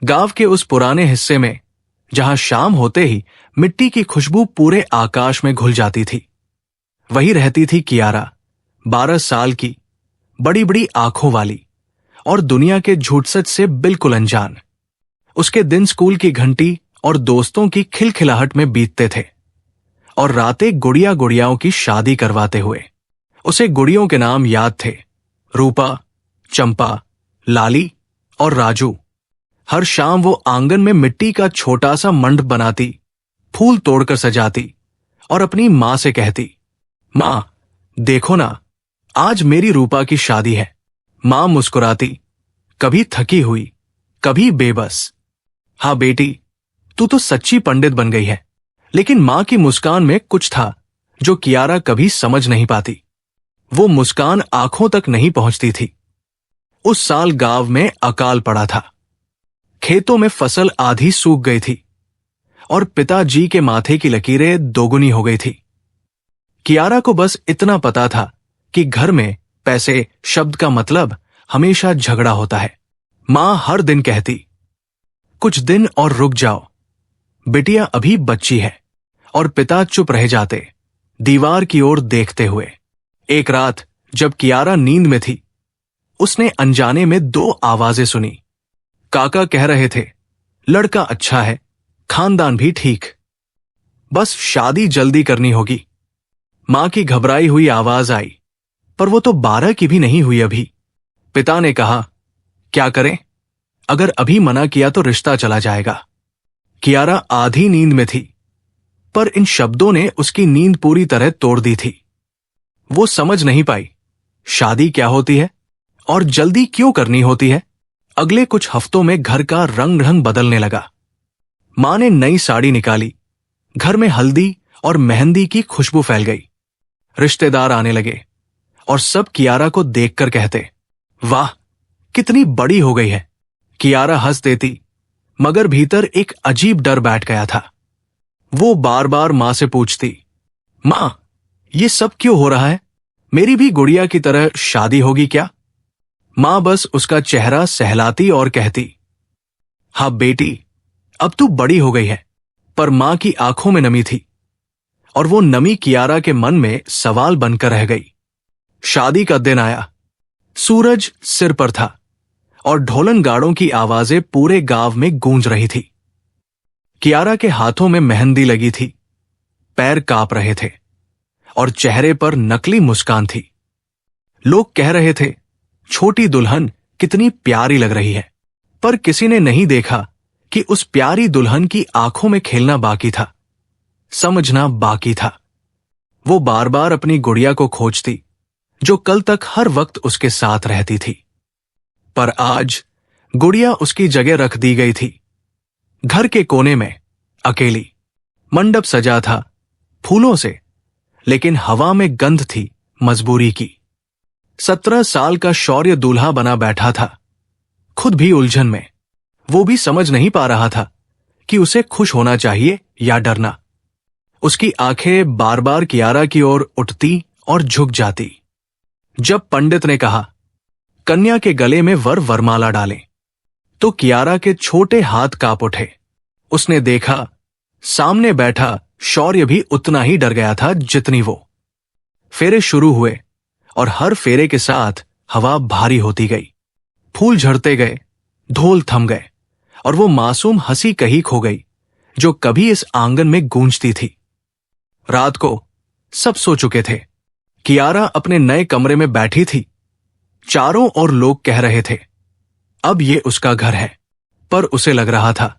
गांव के उस पुराने हिस्से में जहां शाम होते ही मिट्टी की खुशबू पूरे आकाश में घुल जाती थी, वही रहती थी कियारा, 12 साल की, बड़ी बड़ी आंखों वाली और दुनिया के झूठ सच से बिल्कुल अनजान। उसके दिन स्कूल की घंटी और दोस्तों की खिलखिलाहट में बीतते थे और रातें गुड़िया गुड़ियाओं की शादी करवाते हुए। उसे गुड़ियों के नाम याद थे, रूपा, चंपा, लाली और राजू। हर शाम वो आंगन में मिट्टी का छोटा सा मंडप बनाती, फूल तोड़कर सजाती और अपनी मां से कहती, मां देखो ना, आज मेरी रूपा की शादी है। मां मुस्कुराती, कभी थकी हुई, कभी बेबस। हाँ बेटी, तू तो सच्ची पंडित बन गई है। लेकिन मां की मुस्कान में कुछ था जो कियारा कभी समझ नहीं पाती। वो मुस्कान आंखों तक नहीं पहुंचती थी। उस साल गांव में अकाल पड़ा था। खेतों में फसल आधी सूख गई थी और पिताजी के माथे की लकीरें दोगुनी हो गई थी। कियारा को बस इतना पता था कि घर में पैसे शब्द का मतलब हमेशा झगड़ा होता है। मां हर दिन कहती, कुछ दिन और रुक जाओ, बिटिया अभी बच्ची है। और पिता चुप रह जाते, दीवार की ओर देखते हुए। एक रात जब कियारा नींद में थी, उसने अनजाने में 2 आवाजें सुनी। काका कह रहे थे, लड़का अच्छा है, खानदान भी ठीक, बस शादी जल्दी करनी होगी। मां की घबराई हुई आवाज आई, पर वो तो 12 की भी नहीं हुई अभी। पिता ने कहा, क्या करें, अगर अभी मना किया तो रिश्ता चला जाएगा। कियारा आधी नींद में थी, पर इन शब्दों ने उसकी नींद पूरी तरह तोड़ दी थी। वो समझ नहीं पाई, शादी क्या होती है और जल्दी क्यों करनी होती है। अगले कुछ हफ्तों में घर का रंग ढंग बदलने लगा। मां ने नई साड़ी निकाली, घर में हल्दी और मेहंदी की खुशबू फैल गई। रिश्तेदार आने लगे और सब कियारा को देखकर कहते, वाह कितनी बड़ी हो गई है। कियारा हंस देती, मगर भीतर एक अजीब डर बैठ गया था। वो बार बार मां से पूछती, मां ये सब क्यों हो रहा है, मेरी भी गुड़िया की तरह शादी होगी क्या। मां बस उसका चेहरा सहलाती और कहती, हाँ बेटी, अब तू बड़ी हो गई है। पर मां की आंखों में नमी थी और वो नमी कियारा के मन में सवाल बनकर रह गई। शादी का दिन आया। सूरज सिर पर था और ढोलन गाड़ों की आवाजें पूरे गांव में गूंज रही थी। कियारा के हाथों में मेहंदी लगी थी, पैर कांप रहे थे और चेहरे पर नकली मुस्कान थी। लोग कह रहे थे, छोटी दुल्हन कितनी प्यारी लग रही है, पर किसी ने नहीं देखा कि उस प्यारी दुल्हन की आंखों में खेलना बाकी था, समझना बाकी था। वो बार बार अपनी गुड़िया को खोजती, जो कल तक हर वक्त उसके साथ रहती थी। पर आज गुड़िया उसकी जगह रख दी गई थी, घर के कोने में अकेली। मंडप सजा था फूलों से, लेकिन हवा में गंध थी मजबूरी की। 17 साल का शौर्य दूल्हा बना बैठा था, खुद भी उलझन में। वो भी समझ नहीं पा रहा था कि उसे खुश होना चाहिए या डरना। उसकी आंखें बार बार कियारा की ओर उठती और झुक जाती। जब पंडित ने कहा, कन्या के गले में वरमाला डालें, तो कियारा के छोटे हाथ कांप उठे। उसने देखा, सामने बैठा शौर्य भी उतना ही डर गया था जितनी वो। फेरे शुरू हुए और हर फेरे के साथ हवा भारी होती गई। फूल झड़ते गए, ढोल थम गए और वो मासूम हंसी कहीं खो गई जो कभी इस आंगन में गूंजती थी। रात को सब सो चुके थे। कियारा अपने नए कमरे में बैठी थी। चारों ओर लोग कह रहे थे, अब ये उसका घर है, पर उसे लग रहा था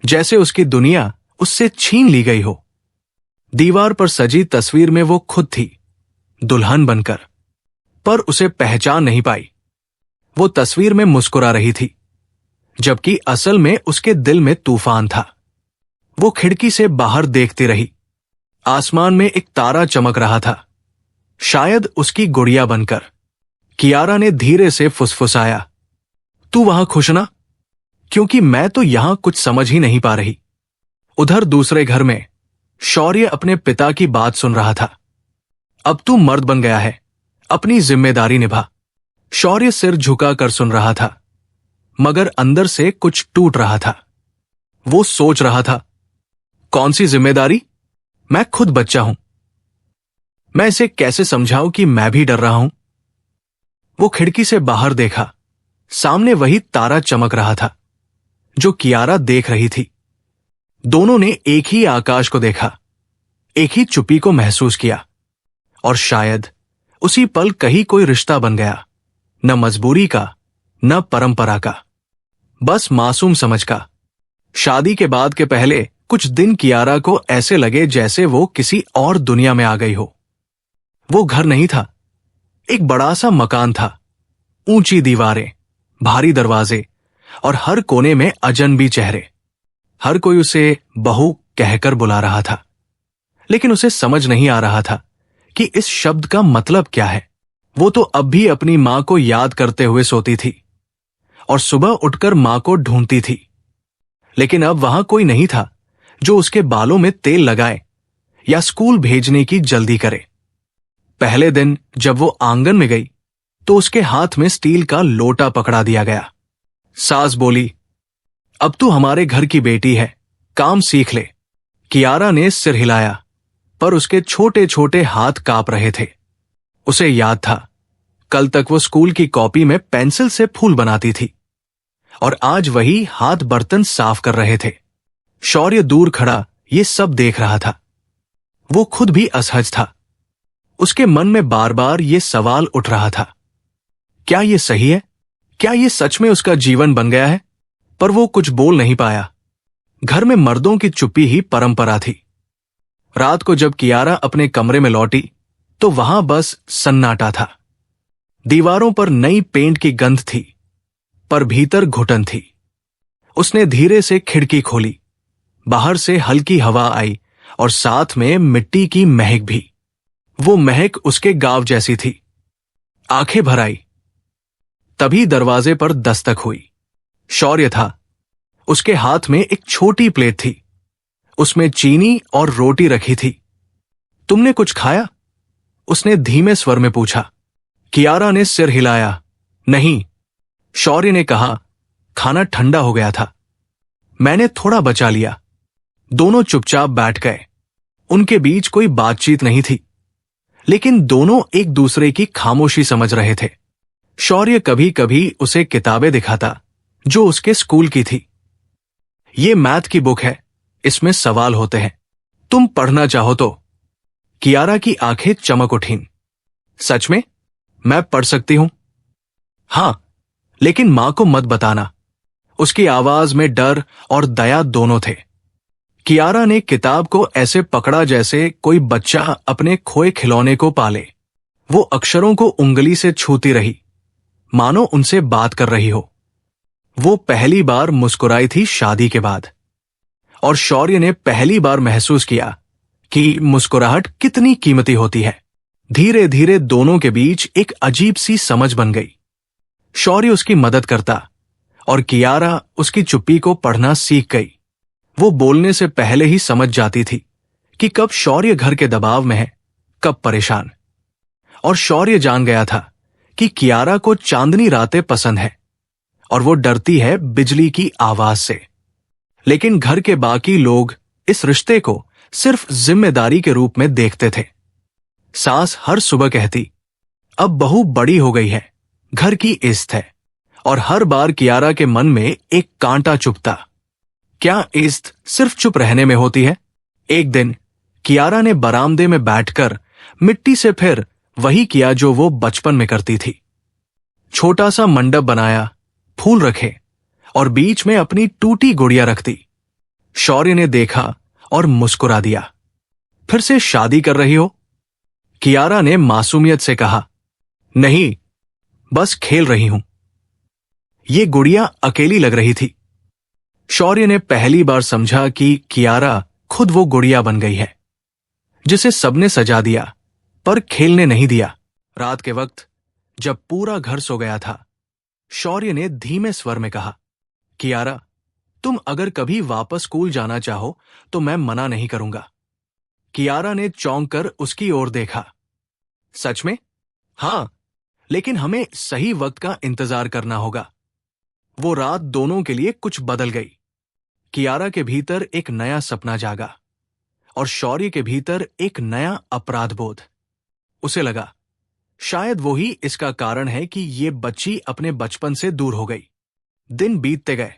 जैसे उसकी दुनिया उससे छीन ली गई हो। दीवार पर सजी तस्वीर में वो खुद थी, दुल्हन बनकर, पर उसे पहचान नहीं पाई। वो तस्वीर में मुस्कुरा रही थी, जबकि असल में उसके दिल में तूफान था। वो खिड़की से बाहर देखती रही। आसमान में एक तारा चमक रहा था, शायद उसकी गुड़िया बनकर। कियारा ने धीरे से फुसफुसाया, तू वहां खुश ना? क्योंकि मैं तो यहां कुछ समझ ही नहीं पा रही। उधर दूसरे घर में शौर्य अपने पिता की बात सुन रहा था। अब तू मर्द बन गया है, अपनी जिम्मेदारी निभा। शौर्य सिर झुका कर सुन रहा था। मगर अंदर से कुछ टूट रहा था। वो सोच रहा था, कौन सी जिम्मेदारी? मैं खुद बच्चा हूं। मैं इसे कैसे समझाऊं कि मैं भी डर रहा हूं? वो खिड़की से बाहर देखा। सामने वही तारा चमक रहा था जो कियारा देख रही थी। दोनों ने एक ही आकाश को देखा, एक ही चुप्पी को महसूस किया, और शायद उसी पल कहीं कोई रिश्ता बन गया, न मजबूरी का, न परंपरा का, बस मासूम समझ का। शादी के बाद के पहले कुछ दिन कियारा को ऐसे लगे जैसे वो किसी और दुनिया में आ गई हो। वो घर नहीं था, एक बड़ा सा मकान था। ऊंची दीवारें, भारी दरवाजे और हर कोने में अजनबी चेहरे। हर कोई उसे बहू कहकर बुला रहा था, लेकिन उसे समझ नहीं आ रहा था कि इस शब्द का मतलब क्या है। वो तो अब भी अपनी मां को याद करते हुए सोती थी और सुबह उठकर मां को ढूंढती थी, लेकिन अब वहां कोई नहीं था जो उसके बालों में तेल लगाए या स्कूल भेजने की जल्दी करे। पहले दिन जब वो आंगन में गई तो उसके हाथ में स्टील का लोटा पकड़ा दिया गया। सास बोली, अब तू हमारे घर की बेटी है, काम सीख ले। कियारा ने सिर हिलाया, पर उसके छोटे छोटे हाथ कांप रहे थे। उसे याद था, कल तक वो स्कूल की कॉपी में पेंसिल से फूल बनाती थी और आज वही हाथ बर्तन साफ कर रहे थे। शौर्य दूर खड़ा ये सब देख रहा था। वो खुद भी असहज था। उसके मन में बार बार ये सवाल उठ रहा था, क्या ये सही है? क्या ये सच में उसका जीवन बन गया है? पर वो कुछ बोल नहीं पाया। घर में मर्दों की चुप्पी ही परंपरा थी। रात को जब कियारा अपने कमरे में लौटी तो वहां बस सन्नाटा था। दीवारों पर नई पेंट की गंध थी, पर भीतर घुटन थी। उसने धीरे से खिड़की खोली। बाहर से हल्की हवा आई और साथ में मिट्टी की महक भी। वो महक उसके गांव जैसी थी। आंखें भर आई। तभी दरवाजे पर दस्तक हुई। शौर्य था। उसके हाथ में एक छोटी प्लेट थी, उसमें चीनी और रोटी रखी थी। तुमने कुछ खाया? उसने धीमे स्वर में पूछा। कियारा ने सिर हिलाया। नहीं। शौर्य ने कहा, खाना ठंडा हो गया था, मैंने थोड़ा बचा लिया। दोनों चुपचाप बैठ गए। उनके बीच कोई बातचीत नहीं थी, लेकिन दोनों एक दूसरे की खामोशी समझ रहे थे। शौर्य कभी कभी उसे किताबें दिखाता जो उसके स्कूल की थी। ये मैथ की बुक है, इसमें सवाल होते हैं, तुम पढ़ना चाहो तो। कियारा की आंखें चमक उठीं। सच में? मैं पढ़ सकती हूं? हां, लेकिन मां को मत बताना। उसकी आवाज में डर और दया दोनों थे। कियारा ने किताब को ऐसे पकड़ा जैसे कोई बच्चा अपने खोए खिलौने को पाले। वो अक्षरों को उंगली से छूती रही, मानो उनसे बात कर रही हो। वो पहली बार मुस्कुराई थी शादी के बाद, और शौर्य ने पहली बार महसूस किया कि मुस्कुराहट कितनी कीमती होती है। धीरे धीरे दोनों के बीच एक अजीब सी समझ बन गई। शौर्य उसकी मदद करता और कियारा उसकी चुप्पी को पढ़ना सीख गई। वो बोलने से पहले ही समझ जाती थी कि कब शौर्य घर के दबाव में है, कब परेशान। और शौर्य जान गया था कि कियारा को चांदनी रातें पसंद है और वो डरती है बिजली की आवाज से। लेकिन घर के बाकी लोग इस रिश्ते को सिर्फ जिम्मेदारी के रूप में देखते थे। सास हर सुबह कहती, अब बहू बड़ी हो गई है, घर की इज्जत है, और हर बार कियारा के मन में एक कांटा चुभता। क्या इज्जत सिर्फ चुप रहने में होती है? एक दिन कियारा ने बरामदे में बैठकर मिट्टी से फिर वही किया जो वो बचपन में करती थी। छोटा सा मंडप बनाया, फूल रखे और बीच में अपनी टूटी गुड़िया रखती। शौर्य ने देखा और मुस्कुरा दिया। फिर से शादी कर रही हो? कियारा ने मासूमियत से कहा, नहीं, बस खेल रही हूं। ये गुड़िया अकेली लग रही थी। शौर्य ने पहली बार समझा कि कियारा खुद वो गुड़िया बन गई है जिसे सबने सजा दिया पर खेलने नहीं दिया। रात के वक्त जब पूरा घर सो गया था, शौर्य ने धीमे स्वर में कहा, कियारा, तुम अगर कभी वापस स्कूल जाना चाहो तो मैं मना नहीं करूंगा। कियारा ने चौंक कर उसकी ओर देखा। सच में? हां, लेकिन हमें सही वक्त का इंतजार करना होगा। वो रात दोनों के लिए कुछ बदल गई। कियारा के भीतर एक नया सपना जागा और शौर्य के भीतर एक नया अपराध बोध। उसे लगा शायद वो ही इसका कारण है कि ये बच्ची अपने बचपन से दूर हो गई। दिन बीतते गए।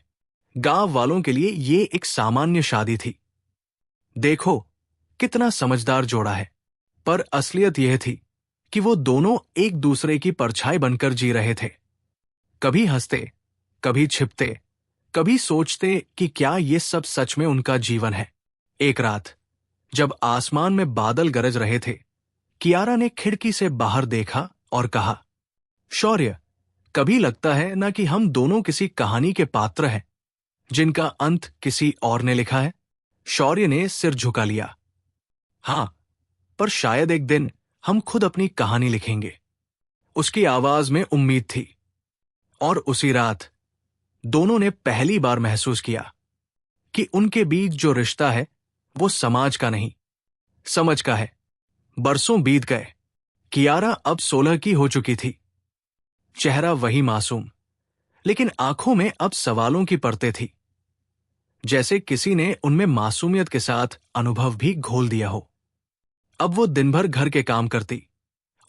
गांव वालों के लिए ये एक सामान्य शादी थी। देखो कितना समझदार जोड़ा है। पर असलियत यह थी कि वो दोनों एक दूसरे की परछाई बनकर जी रहे थे। कभी हंसते, कभी छिपते, कभी सोचते कि क्या ये सब सच में उनका जीवन है। एक रात जब आसमान में बादल गरज रहे थे, कियारा ने खिड़की से बाहर देखा और कहा, शौर्य, कभी लगता है ना कि हम दोनों किसी कहानी के पात्र हैं जिनका अंत किसी और ने लिखा है। शौर्य ने सिर झुका लिया। हां, पर शायद एक दिन हम खुद अपनी कहानी लिखेंगे। उसकी आवाज में उम्मीद थी। और उसी रात दोनों ने पहली बार महसूस किया कि उनके बीच जो रिश्ता है वो समाज का नहीं, समझ का है। बरसों बीत गए। कियारा अब 16 की हो चुकी थी। चेहरा वही मासूम, लेकिन आंखों में अब सवालों की परतें थी, जैसे किसी ने उनमें मासूमियत के साथ अनुभव भी घोल दिया हो। अब वो दिन भर घर के काम करती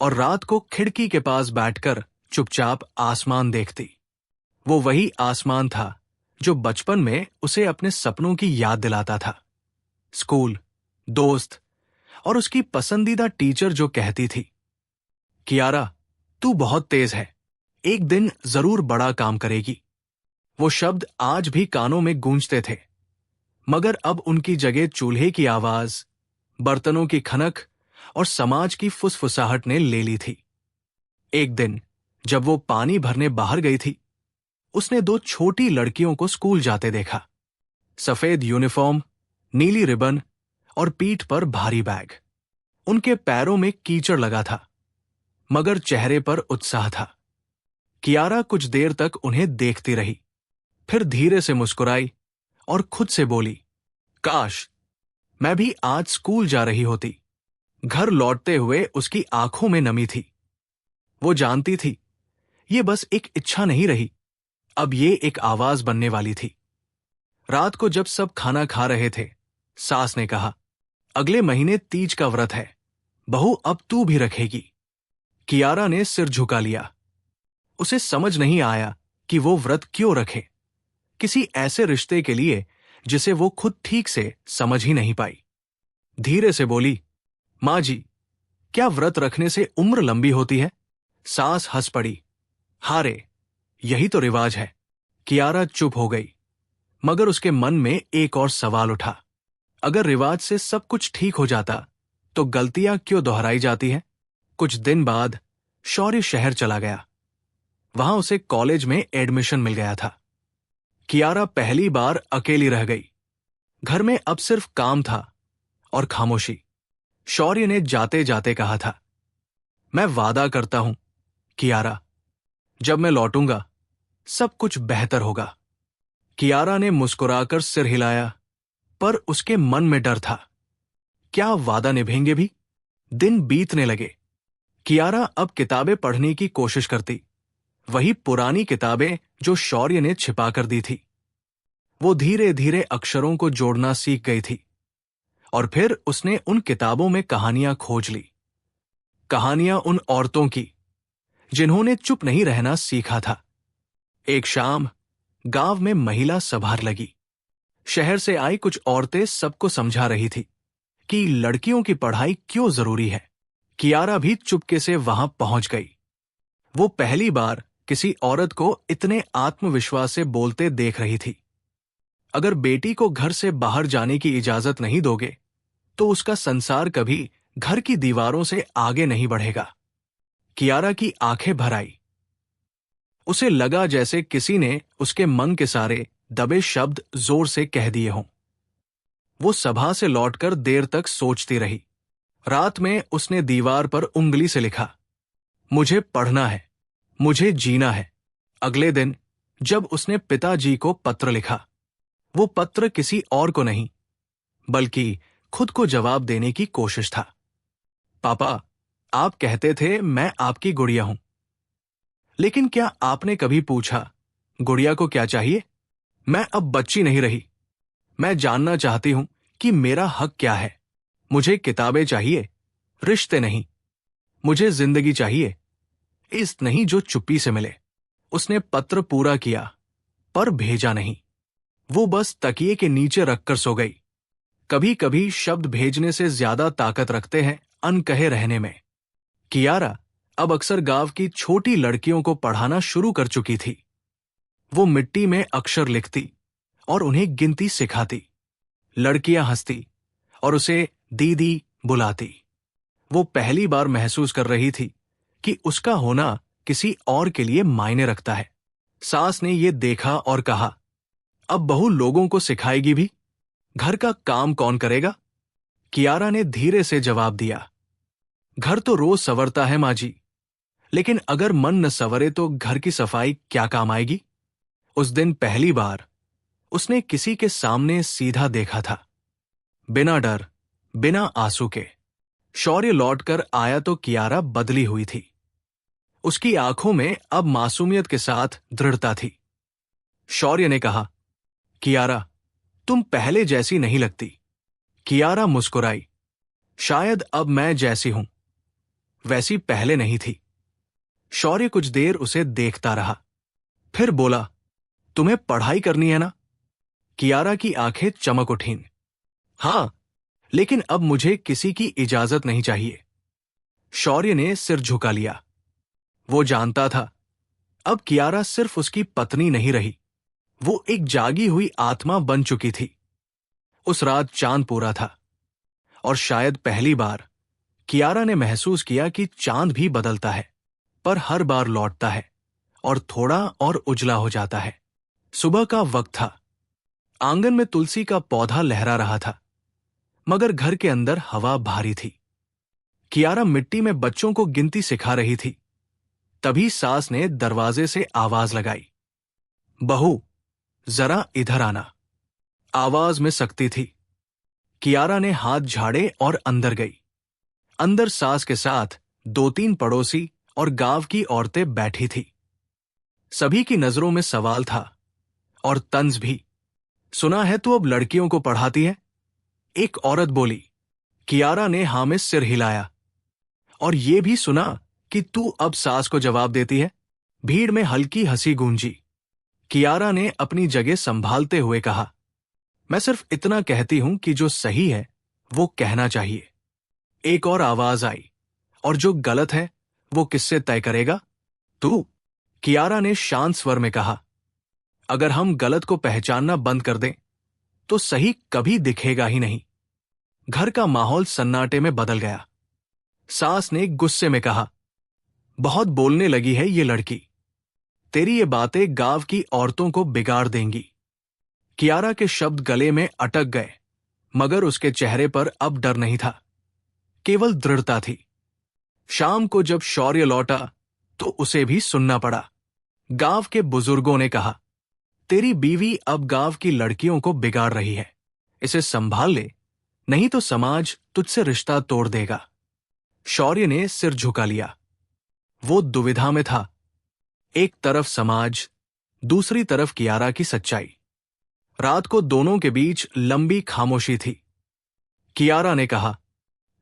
और रात को खिड़की के पास बैठकर चुपचाप आसमान देखती। वो वही आसमान था जो बचपन में उसे अपने सपनों की याद दिलाता था। स्कूल, दोस्त और उसकी पसंदीदा टीचर जो कहती थी, कियारा, तू बहुत तेज है, एक दिन जरूर बड़ा काम करेगी। वो शब्द आज भी कानों में गूंजते थे, मगर अब उनकी जगह चूल्हे की आवाज, बर्तनों की खनक और समाज की फुसफुसाहट ने ले ली थी। एक दिन जब वो पानी भरने बाहर गई थी, उसने दो छोटी लड़कियों को स्कूल जाते देखा। सफेद यूनिफॉर्म, नीली रिबन और पीठ पर भारी बैग। उनके पैरों में कीचड़ लगा था, मगर चेहरे पर उत्साह था। कियारा कुछ देर तक उन्हें देखती रही, फिर धीरे से मुस्कुराई और खुद से बोली, काश मैं भी आज स्कूल जा रही होती। घर लौटते हुए उसकी आंखों में नमी थी। वो जानती थी ये बस एक इच्छा नहीं रही, अब ये एक आवाज बनने वाली थी। रात को जब सब खाना खा रहे थे, सास ने कहा, अगले महीने तीज का व्रत है, बहू अब तू भी रखेगी। कियारा ने सिर झुका लिया। उसे समझ नहीं आया कि वो व्रत क्यों रखे, किसी ऐसे रिश्ते के लिए जिसे वो खुद ठीक से समझ ही नहीं पाई। धीरे से बोली, मां जी, क्या व्रत रखने से उम्र लंबी होती है? सास हंस पड़ी। हारे, यही तो रिवाज है। कियारा चुप हो गई, मगर उसके मन में एक और सवाल उठा। अगर रिवाज से सब कुछ ठीक हो जाता तो गलतियां क्यों दोहराई जाती हैं? कुछ दिन बाद शौर्य शहर चला गया। वहां उसे कॉलेज में एडमिशन मिल गया था। कियारा पहली बार अकेली रह गई। घर में अब सिर्फ काम था और खामोशी। शौर्य ने जाते जाते कहा था, मैं वादा करता हूं कियारा, जब मैं लौटूंगा सब कुछ बेहतर होगा। कियारा ने मुस्कुराकर सिर हिलाया, पर उसके मन में डर था। क्या वादा निभेंगे भी? दिन बीतने लगे। कियारा अब किताबें पढ़ने की कोशिश करती, वही पुरानी किताबें जो शौर्य ने छिपा कर दी थी। वो धीरे धीरे अक्षरों को जोड़ना सीख गई थी और फिर उसने उन किताबों में कहानियां खोज ली। कहानियां उन औरतों की जिन्होंने चुप नहीं रहना सीखा था। एक शाम गांव में महिला सभा लगी। शहर से आई कुछ औरतें सबको समझा रही थी कि लड़कियों की पढ़ाई क्यों जरूरी है। कियारा भी चुपके से वहां पहुंच गई। वो पहली बार किसी औरत को इतने आत्मविश्वास से बोलते देख रही थी। अगर बेटी को घर से बाहर जाने की इजाजत नहीं दोगे तो उसका संसार कभी घर की दीवारों से आगे नहीं बढ़ेगा। कियारा की आंखें भर आई। उसे लगा जैसे किसी ने उसके मन के सारे दबे शब्द जोर से कह दिए हों। वो सभा से लौटकर देर तक सोचती रही। रात में उसने दीवार पर उंगली से लिखा, मुझे पढ़ना है, मुझे जीना है। अगले दिन जब उसने पिताजी को पत्र लिखा, वो पत्र किसी और को नहीं बल्कि खुद को जवाब देने की कोशिश था। पापा, आप कहते थे मैं आपकी गुड़िया हूं, लेकिन क्या आपने कभी पूछा गुड़िया को क्या चाहिए? मैं अब बच्ची नहीं रही। मैं जानना चाहती हूं कि मेरा हक क्या है। मुझे किताबें चाहिए, रिश्ते नहीं। मुझे जिंदगी चाहिए, इस नहीं जो चुप्पी से मिले। उसने पत्र पूरा किया, पर भेजा नहीं। वो बस तकिए के नीचे रखकर सो गई। कभी कभी शब्द भेजने से ज्यादा ताकत रखते हैं अनकहे रहने में। कियारा अब अक्सर गांव की छोटी लड़कियों को पढ़ाना शुरू कर चुकी थी। वो मिट्टी में अक्षर लिखती और उन्हें गिनती सिखाती। लड़कियां हंसती और उसे दीदी बुलाती। वो पहली बार महसूस कर रही थी कि उसका होना किसी और के लिए मायने रखता है। सास ने ये देखा और कहा, अब बहू लोगों को सिखाएगी भी? घर का काम कौन करेगा? कियारा ने धीरे से जवाब दिया, घर तो रोज संवरता है माँ जी, लेकिन अगर मन न संवरे तो घर की सफाई क्या काम आएगी? उस दिन पहली बार उसने किसी के सामने सीधा देखा था, बिना डर, बिना आंसू के। शौर्य लौटकर आया तो कियारा बदली हुई थी। उसकी आंखों में अब मासूमियत के साथ दृढ़ता थी। शौर्य ने कहा, कियारा, तुम पहले जैसी नहीं लगती। कियारा मुस्कुराई, शायद अब मैं जैसी हूं, वैसी पहले नहीं थी। शौर्य कुछ देर उसे देखता रहा, फिर बोला, तुम्हें पढ़ाई करनी है ना? कियारा की आंखें चमक उठीं। हां, लेकिन अब मुझे किसी की इजाजत नहीं चाहिए। शौर्य ने सिर झुका लिया। वो जानता था, अब कियारा सिर्फ उसकी पत्नी नहीं रही, वो एक जागी हुई आत्मा बन चुकी थी। उस रात चांद पूरा था और शायद पहली बार कियारा ने महसूस किया कि चांद भी बदलता है, पर हर बार लौटता है और थोड़ा और उजला हो जाता है। सुबह का वक्त था। आंगन में तुलसी का पौधा लहरा रहा था, मगर घर के अंदर हवा भारी थी। कियारा मिट्टी में बच्चों को गिनती सिखा रही थी। तभी सास ने दरवाजे से आवाज लगाई, बहू, जरा इधर आना। आवाज में सख्ती थी। कियारा ने हाथ झाड़े और अंदर गई। अंदर सास के साथ 2-3 पड़ोसी और गांव की औरतें बैठी थी। सभी की नजरों में सवाल था और तंज भी। सुना है तू अब लड़कियों को पढ़ाती है? एक औरत बोली। कियारा ने हां में सिर हिलाया। और ये भी सुना कि तू अब सास को जवाब देती है? भीड़ में हल्की हंसी गूंजी। कियारा ने अपनी जगह संभालते हुए कहा, मैं सिर्फ इतना कहती हूं कि जो सही है वो कहना चाहिए। एक और आवाज आई, और जो गलत है वो किससे तय करेगा? तू। कियारा ने शांत स्वर में कहा, अगर हम गलत को पहचानना बंद कर दें तो सही कभी दिखेगा ही नहीं। घर का माहौल सन्नाटे में बदल गया। सास ने गुस्से में कहा, बहुत बोलने लगी है ये लड़की। तेरी ये बातें गांव की औरतों को बिगाड़ देंगी। कियारा के शब्द गले में अटक गए, मगर उसके चेहरे पर अब डर नहीं था, केवल दृढ़ता थी। शाम को जब शौर्य लौटा तो उसे भी सुनना पड़ा। गांव के बुजुर्गों ने कहा, तेरी बीवी अब गांव की लड़कियों को बिगाड़ रही है, इसे संभाल ले, नहीं तो समाज तुझसे रिश्ता तोड़ देगा। शौर्य ने सिर झुका लिया। वो दुविधा में था, एक तरफ समाज, दूसरी तरफ कियारा की सच्चाई। रात को दोनों के बीच लंबी खामोशी थी। कियारा ने कहा,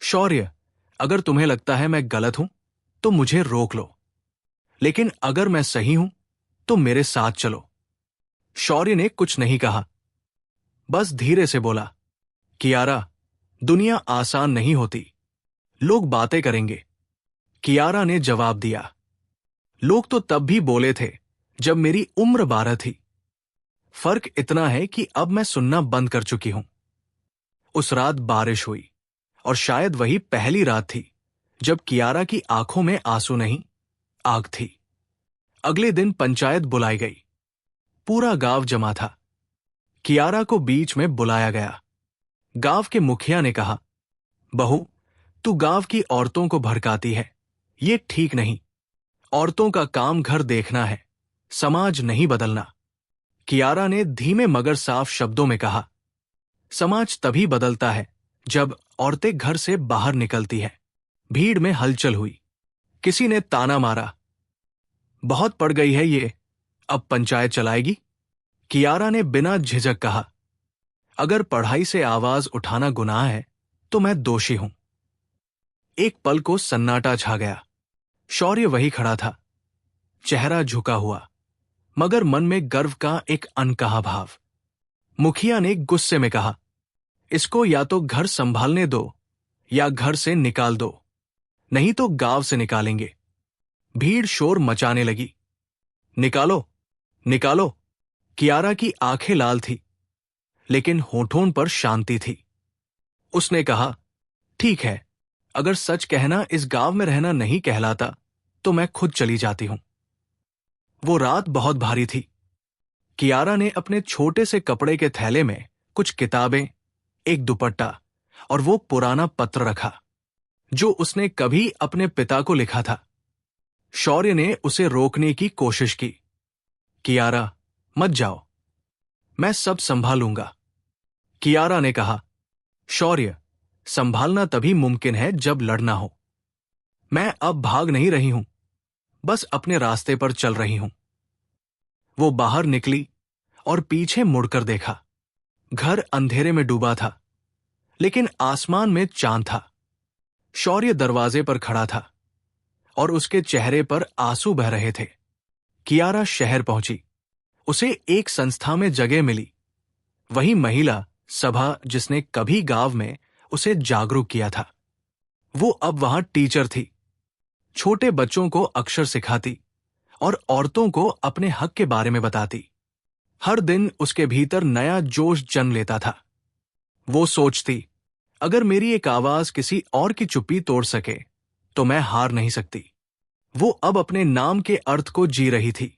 शौर्य, अगर तुम्हें लगता है मैं गलत हूं तो मुझे रोक लो, लेकिन अगर मैं सही हूं तो मेरे साथ चलो। शौर्य ने कुछ नहीं कहा, बस धीरे से बोला, कियारा, दुनिया आसान नहीं होती, लोग बातें करेंगे। कियारा ने जवाब दिया, लोग तो तब भी बोले थे जब मेरी उम्र 12 थी। फर्क इतना है कि अब मैं सुनना बंद कर चुकी हूं। उस रात बारिश हुई और शायद वही पहली रात थी जब कियारा की आंखों में आंसू नहीं, आग थी। अगले दिन पंचायत बुलाई गई। पूरा गांव जमा था। कियारा को बीच में बुलाया गया। गांव के मुखिया ने कहा, बहू, तू गांव की औरतों को भड़काती है, ये ठीक नहीं। औरतों का काम घर देखना है, समाज नहीं बदलना। कियारा ने धीमे मगर साफ शब्दों में कहा, समाज तभी बदलता है जब औरतें घर से बाहर निकलती हैं। भीड़ में हलचल हुई। किसी ने ताना मारा, बहुत पड़ गई है ये, अब पंचायत चलाएगी? कियारा ने बिना झिझक कहा। अगर पढ़ाई से आवाज उठाना गुनाह है तो मैं दोषी हूं। एक पल को सन्नाटा छा गया। शौर्य वही खड़ा था, चेहरा झुका हुआ, मगर मन में गर्व का एक अनकहा भाव। मुखिया ने गुस्से में कहा, इसको या तो घर संभालने दो या घर से निकाल दो, नहीं तो गांव से निकालेंगे। भीड़ शोर मचाने लगी। निकालो, निकालो। कियारा की आंखें लाल थी, लेकिन होठों पर शांति थी। उसने कहा, ठीक है, अगर सच कहना इस गांव में रहना नहीं कहलाता तो मैं खुद चली जाती हूं। वो रात बहुत भारी थी। कियारा ने अपने छोटे से कपड़े के थैले में कुछ किताबें, एक दुपट्टा और वो पुराना पत्र रखा जो उसने कभी अपने पिता को लिखा था। शौर्य ने उसे रोकने की कोशिश की। कियारा, मत जाओ, मैं सब संभालूंगा। कियारा ने कहा, शौर्य, संभालना तभी मुमकिन है जब लड़ना हो। मैं अब भाग नहीं रही हूं, बस अपने रास्ते पर चल रही हूं। वो बाहर निकली और पीछे मुड़कर देखा। घर अंधेरे में डूबा था, लेकिन आसमान में चांद था। शौर्य दरवाजे पर खड़ा था और उसके चेहरे पर आंसू बह रहे थे। कियारा शहर पहुंची। उसे एक संस्था में जगह मिली, वही महिला सभा जिसने कभी गांव में उसे जागरूक किया था। वो अब वहां टीचर थी, छोटे बच्चों को अक्षर सिखाती और औरतों को अपने हक के बारे में बताती। हर दिन उसके भीतर नया जोश जन्म लेता था। वो सोचती, अगर मेरी एक आवाज किसी और की चुप्पी तोड़ सके तो मैं हार नहीं सकती। वो अब अपने नाम के अर्थ को जी रही थी।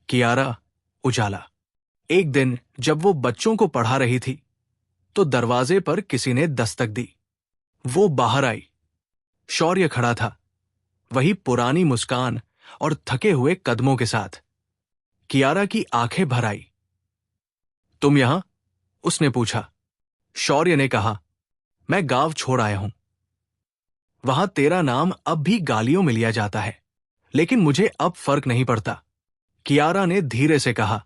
कियारा, उजाला। एक दिन जब वो बच्चों को पढ़ा रही थी तो दरवाजे पर किसी ने दस्तक दी। वो बाहर आई। शौर्य खड़ा था, वही पुरानी मुस्कान और थके हुए कदमों के साथ। कियारा की आंखें भर आई। तुम यहां? उसने पूछा। शौर्य ने कहा, मैं गांव छोड़ आया हूं। वहां तेरा नाम अब भी गालियों में लिया जाता है, लेकिन मुझे अब फर्क नहीं पड़ता। कियारा ने धीरे से कहा,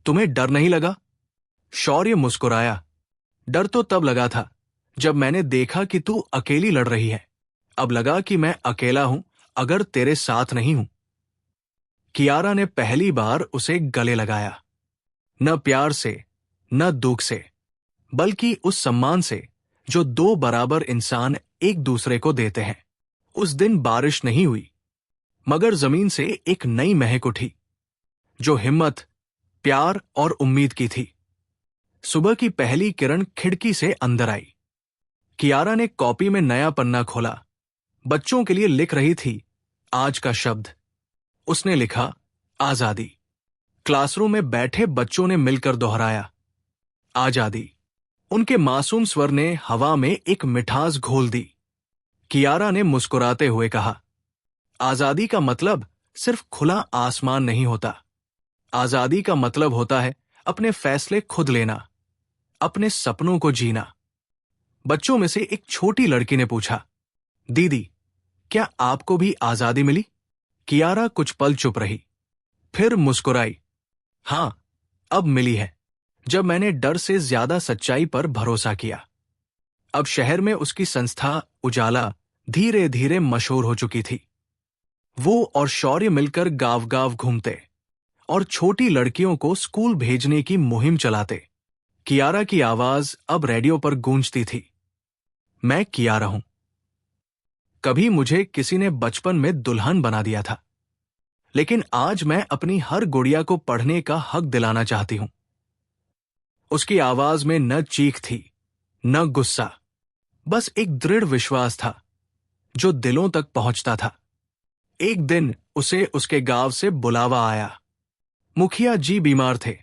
तुम्हें डर नहीं लगा? शौर्य मुस्कुराया। डर तो तब लगा था जब मैंने देखा कि तू अकेली लड़ रही है। अब लगा कि मैं अकेला हूं अगर तेरे साथ नहीं हूं। कियारा ने पहली बार उसे गले लगाया, न प्यार से, न दुख से, बल्कि उस सम्मान से जो दो बराबर इंसान एक दूसरे को देते हैं। उस दिन बारिश नहीं हुई, मगर जमीन से एक नई महक उठी जो हिम्मत, प्यार और उम्मीद की थी। सुबह की पहली किरण खिड़की से अंदर आई। कियारा ने कॉपी में नया पन्ना खोला। बच्चों के लिए लिख रही थी आज का शब्द। उसने लिखा, आजादी। क्लासरूम में बैठे बच्चों ने मिलकर दोहराया, आजादी। उनके मासूम स्वर ने हवा में एक मिठास घोल दी। कियारा ने मुस्कुराते हुए कहा, आजादी का मतलब सिर्फ खुला आसमान नहीं होता। आजादी का मतलब होता है अपने फैसले खुद लेना, अपने सपनों को जीना। बच्चों में से एक छोटी लड़की ने पूछा, दीदी, क्या आपको भी आजादी मिली? कियारा कुछ पल चुप रही, फिर मुस्कुराई। हां, अब मिली है, जब मैंने डर से ज्यादा सच्चाई पर भरोसा किया। अब शहर में उसकी संस्था उजाला धीरे धीरे मशहूर हो चुकी थी। वो और शौर्य मिलकर गांव गांव घूमते और छोटी लड़कियों को स्कूल भेजने की मुहिम चलाते। कियारा की आवाज अब रेडियो पर गूंजती थी, मैं कियारा हूं। कभी मुझे किसी ने बचपन में दुल्हन बना दिया था, लेकिन आज मैं अपनी हर गुड़िया को पढ़ने का हक दिलाना चाहती हूं। उसकी आवाज में न चीख थी, न गुस्सा, बस एक दृढ़ विश्वास था जो दिलों तक पहुंचता था। एक दिन उसे उसके गांव से बुलावा आया। मुखिया जी बीमार थे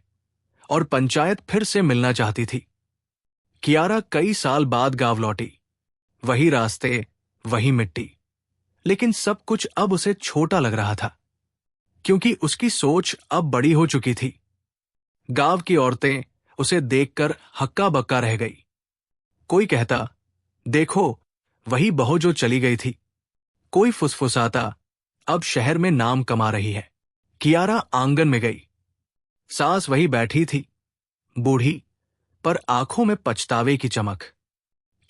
और पंचायत फिर से मिलना चाहती थी। कियारा कई साल बाद गांव लौटी। वही रास्ते, वही मिट्टी, लेकिन सब कुछ अब उसे छोटा लग रहा था, क्योंकि उसकी सोच अब बड़ी हो चुकी थी। गांव की औरतें उसे देखकर हक्का बक्का रह गई। कोई कहता, देखो, वही बहू जो चली गई थी। कोई फुसफुसाता, अब शहर में नाम कमा रही है। कियारा आंगन में गई। सास वही बैठी थी, बूढ़ी, पर आंखों में पछतावे की चमक।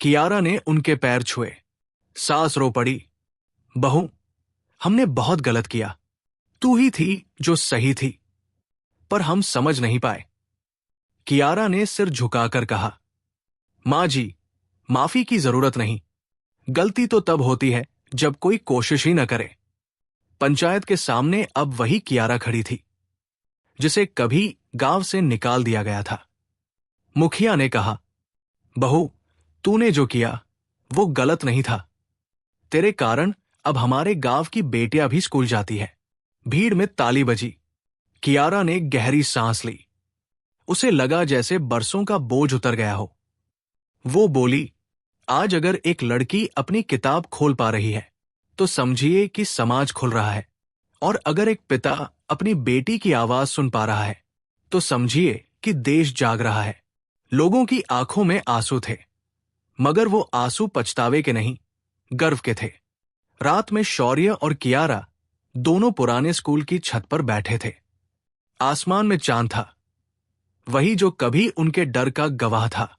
कियारा ने उनके पैर छुए। सास रो पड़ी, बहू, हमने बहुत गलत किया। तू ही थी जो सही थी, पर हम समझ नहीं पाए। कियारा ने सिर झुकाकर कहा, मां जी, माफी की जरूरत नहीं। गलती तो तब होती है जब कोई कोशिश ही न करे। पंचायत के सामने अब वही कियारा खड़ी थी, जिसे कभी गांव से निकाल दिया गया था। मुखिया ने कहा, बहू, तूने जो किया वो गलत नहीं था। तेरे कारण अब हमारे गांव की बेटियां भी स्कूल जाती है। भीड़ में ताली बजी। कियारा ने गहरी सांस ली। उसे लगा जैसे बरसों का बोझ उतर गया हो। वो बोली, आज अगर एक लड़की अपनी किताब खोल पा रही है तो समझिए कि समाज खुल रहा है, और अगर एक पिता अपनी बेटी की आवाज सुन पा रहा है तो समझिए कि देश जाग रहा है। लोगों की आंखों में आंसू थे, मगर वो आंसू पछतावे के नहीं, गर्व के थे। रात में शौर्य और कियारा दोनों पुराने स्कूल की छत पर बैठे थे। आसमान में चांद था, वही जो कभी उनके डर का गवाह था,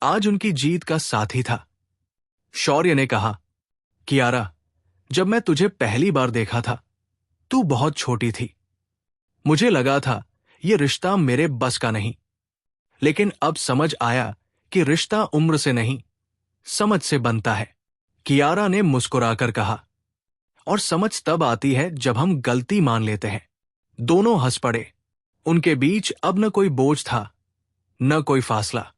आज उनकी जीत का साथी था। शौर्य ने कहा, कियारा, जब मैं तुझे पहली बार देखा था तू बहुत छोटी थी। मुझे लगा था ये रिश्ता मेरे बस का नहीं, लेकिन अब समझ आया कि रिश्ता उम्र से नहीं, समझ से बनता है। कियारा ने मुस्कुराकर कहा, और समझ तब आती है जब हम गलती मान लेते हैं। दोनों हंस पड़े। उनके बीच अब न कोई बोझ था, न कोई फासला,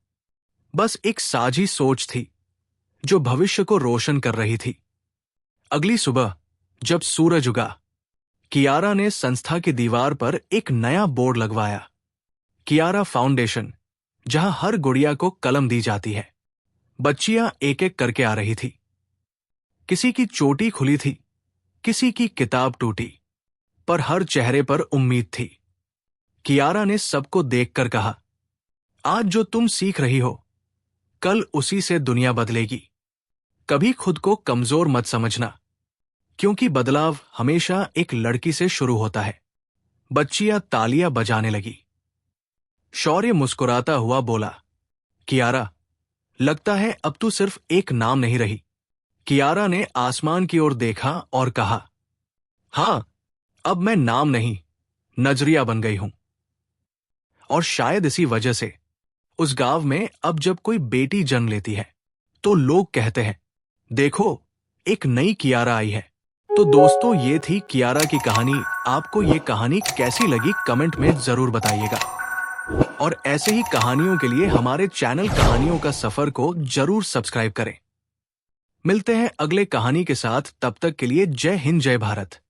बस एक साझी सोच थी जो भविष्य को रोशन कर रही थी। अगली सुबह जब सूरज उगा, कियारा ने संस्था की दीवार पर एक नया बोर्ड लगवाया, कियारा फाउंडेशन, जहां हर गुड़िया को कलम दी जाती है। बच्चियां एक एक करके आ रही थी। किसी की चोटी खुली थी, किसी की किताब टूटी, पर हर चेहरे पर उम्मीद थी। कियारा ने सबको देखकर कहा, आज जो तुम सीख रही हो, कल उसी से दुनिया बदलेगी। कभी खुद को कमजोर मत समझना, क्योंकि बदलाव हमेशा एक लड़की से शुरू होता है। बच्चियां तालियां बजाने लगी। शौर्य मुस्कुराता हुआ बोला, कियारा, लगता है अब तू सिर्फ एक नाम नहीं रही। कियारा ने आसमान की ओर देखा और कहा, हां, अब मैं नाम नहीं, नजरिया बन गई हूं। और शायद इसी वजह से उस गांव में अब जब कोई बेटी जन्म लेती है तो लोग कहते हैं, देखो, एक नई कियारा आई है। तो दोस्तों, ये थी कियारा की कहानी। आपको ये कहानी कैसी लगी कमेंट में जरूर बताइएगा, और ऐसे ही कहानियों के लिए हमारे चैनल कहानियों का सफर को जरूर सब्सक्राइब करें। मिलते हैं अगले कहानी के साथ, तब तक के लिए जय हिंद, जय भारत।